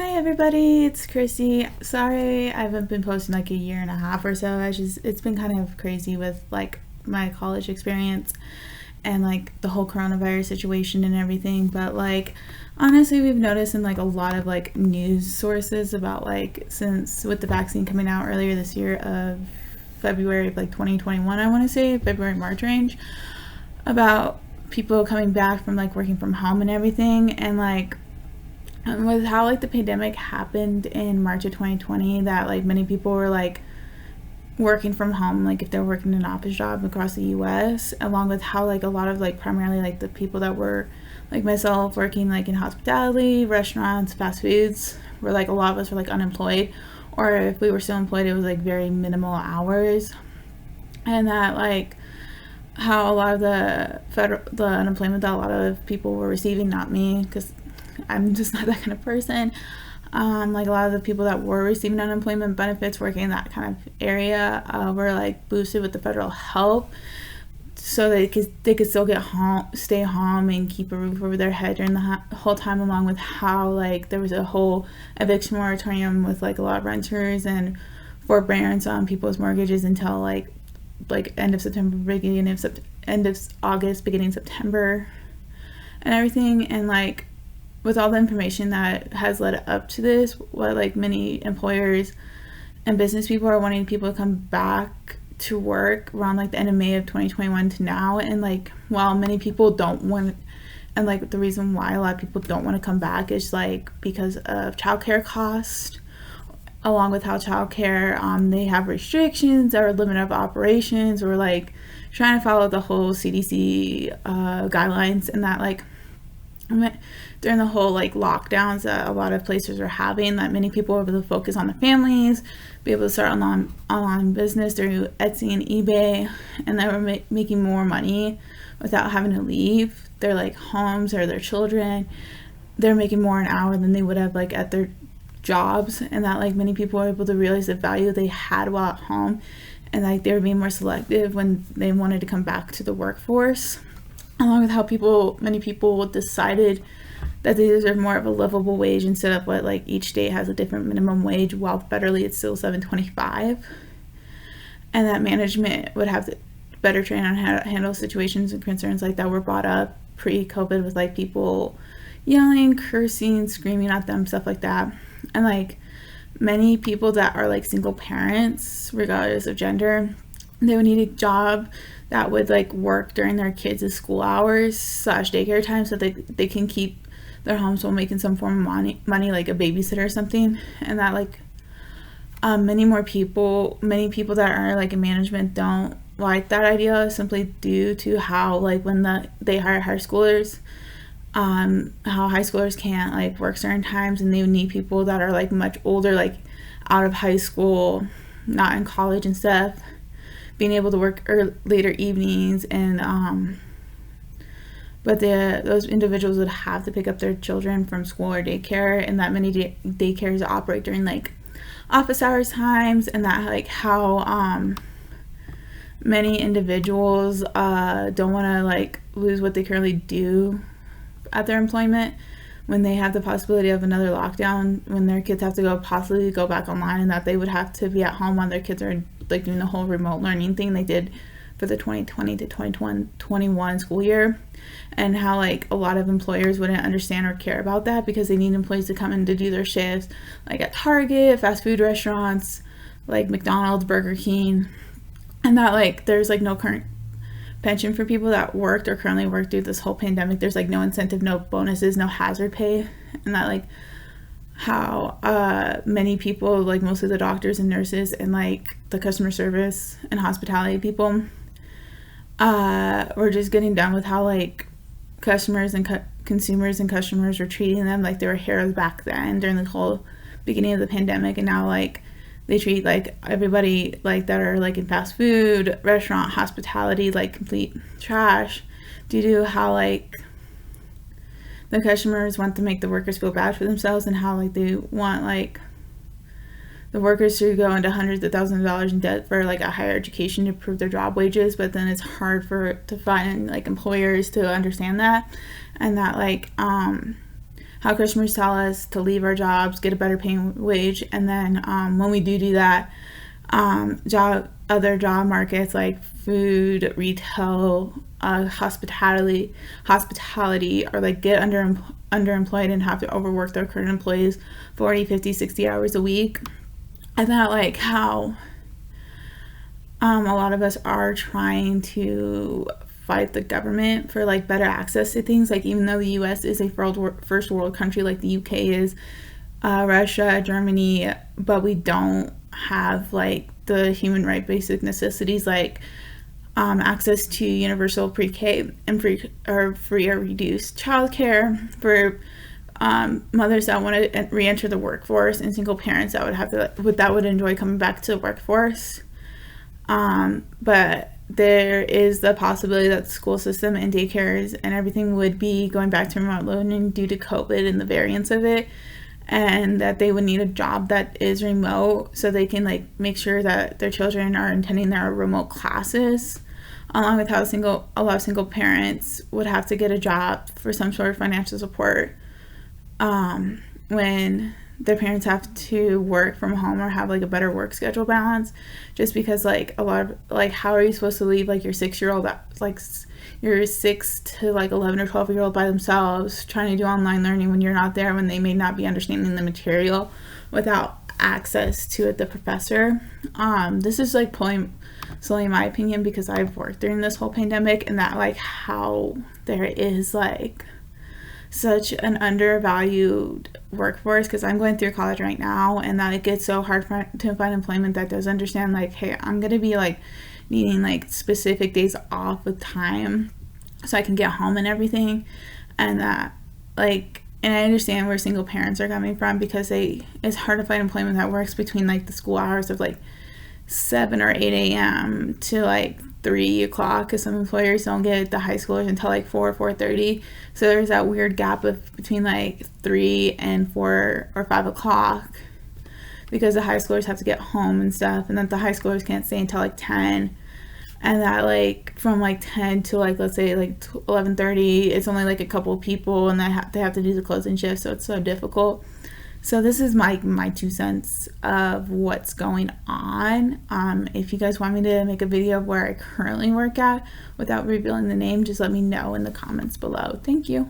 Hi everybody, it's Chrissy. Sorry I haven't been posting like a year and a half or so. It's been kind of crazy with like my college experience and like the whole coronavirus situation and everything. But like honestly, we've noticed in like a lot of like news sources about like since with the vaccine coming out earlier this year of February of like 2021, I want to say February March range, about people coming back from like working from home and everything, and like with how like the pandemic happened in March of 2020, that like many people were like working from home, like if they're working an office job across the US, along with how like a lot of like primarily like the people that were like myself working like in hospitality, restaurants, fast foods, were like a lot of us were like unemployed, or if we were still employed it was like very minimal hours. And that like how a lot of the unemployment that a lot of people were receiving, not me because I'm just not that kind of person. Like a lot of the people that were receiving unemployment benefits working in that kind of area were like boosted with the federal help, so they could still get home, stay home, and keep a roof over their head during the whole time. Along with how like there was a whole eviction moratorium with like a lot of renters and forbearance on people's mortgages until like end of September, end of August, beginning September, and everything. And like with all the information that has led up to this, what like many employers and business people are wanting people to come back to work around like the end of May of 2021 to now. And like while many people don't want, and like the reason why a lot of people don't want to come back is like because of childcare cost, along with how childcare they have restrictions or limit of operations, or like trying to follow the whole CDC guidelines, and that like during the whole like lockdowns that a lot of places are having, that many people were able to focus on the families, be able to start online business through Etsy and eBay, and they were making more money without having to leave their like homes or their children. They're making more an hour than they would have like at their jobs, and that like many people were able to realize the value they had while at home, and like they were being more selective when they wanted to come back to the workforce. Along with how many people decided that they deserve more of a livable wage instead of what like each state has a different minimum wage, while federally it's still $7.25, and that management would have to better train on how to handle situations and concerns like that were brought up pre-COVID, with like people yelling, cursing, screaming at them, stuff like that. And like many people that are like single parents, regardless of gender, they would need a job that would like work during their kids' school hours / daycare time, so they can keep their homes while making some form of money like a babysitter or something. And that like many people that are like in management don't like that idea, simply due to how like when they hire high schoolers, how high schoolers can't like work certain times, and they need people that are like much older, like out of high school, not in college and stuff, being able to work later evenings. And but those individuals would have to pick up their children from school or daycare, and that many daycares operate during like office hours times, and that like how many individuals don't want to like lose what they currently do at their employment when they have the possibility of another lockdown, when their kids have to possibly go back online, and that they would have to be at home while their kids are like doing the whole remote learning thing they did for the 2020 to 2021 school year. And how like a lot of employers wouldn't understand or care about that, because they need employees to come in to do their shifts like at Target, fast food restaurants like McDonald's, Burger King, and that like there's like no current pension for people that worked or currently work through this whole pandemic. There's like no incentive, no bonuses, no hazard pay. And that like how many people, like mostly the doctors and nurses and like the customer service and hospitality people, were just getting done with how like customers and consumers and customers were treating them like they were heroes back then during the whole beginning of the pandemic. And now like they treat like everybody like that are like in fast food, restaurant, hospitality like complete trash, due to how like the customers want to make the workers feel bad for themselves, and how like they want like the workers to go into hundreds of thousands of dollars in debt for like a higher education to prove their job wages. But then it's hard to find like employers to understand that, and that like how customers tell us to leave our jobs, get a better paying wage, and then when we do that, other job markets like food, retail, hospitality, or like get underemployed and have to overwork their current employees 40, 50, 60 hours a week. And that like how a lot of us are trying to fight the government for like better access to things, like even though the US is a first world country like the UK is, Russia, Germany, but we don't have like the human right basic necessities like access to universal pre-K and free or reduced childcare for mothers that want to re-enter the workforce, and single parents that would enjoy coming back to the workforce. But there is the possibility that the school system and daycares and everything would be going back to remote learning due to COVID and the variants of it, and that they would need a job that is remote so they can like make sure that their children are attending their remote classes, along with how a lot of single parents would have to get a job for some sort of financial support when their parents have to work from home or have like a better work schedule balance, just because like a lot of like how are you supposed to leave like your 6-year-old like your 6 to like 11 or 12-year-old by themselves trying to do online learning when you're not there, when they may not be understanding the material without access to it, the professor. This is like solely my opinion because I've worked during this whole pandemic, and that like how there is like such an undervalued workforce, because I'm going through college right now, and that it gets so hard to find employment that does understand like, hey, I'm gonna be like needing like specific days off with time so I can get home and everything, and that like, and I understand where single parents are coming from because it's hard to find employment that works between like the school hours of like 7 or 8 a.m. to like 3 o'clock, because some employers don't get the high schoolers until like 4:30. So there's that weird gap of between like 3 and 4 or 5 o'clock because the high schoolers have to get home and stuff, and then the high schoolers can't stay until like 10, and that like from like 10 to like let's say like 11:30 it's only like a couple of people, and they have to do the closing shift, so it's so difficult. So this is my 2 cents of what's going on. If you guys want me to make a video of where I currently work at without revealing the name, just let me know in the comments below. Thank you.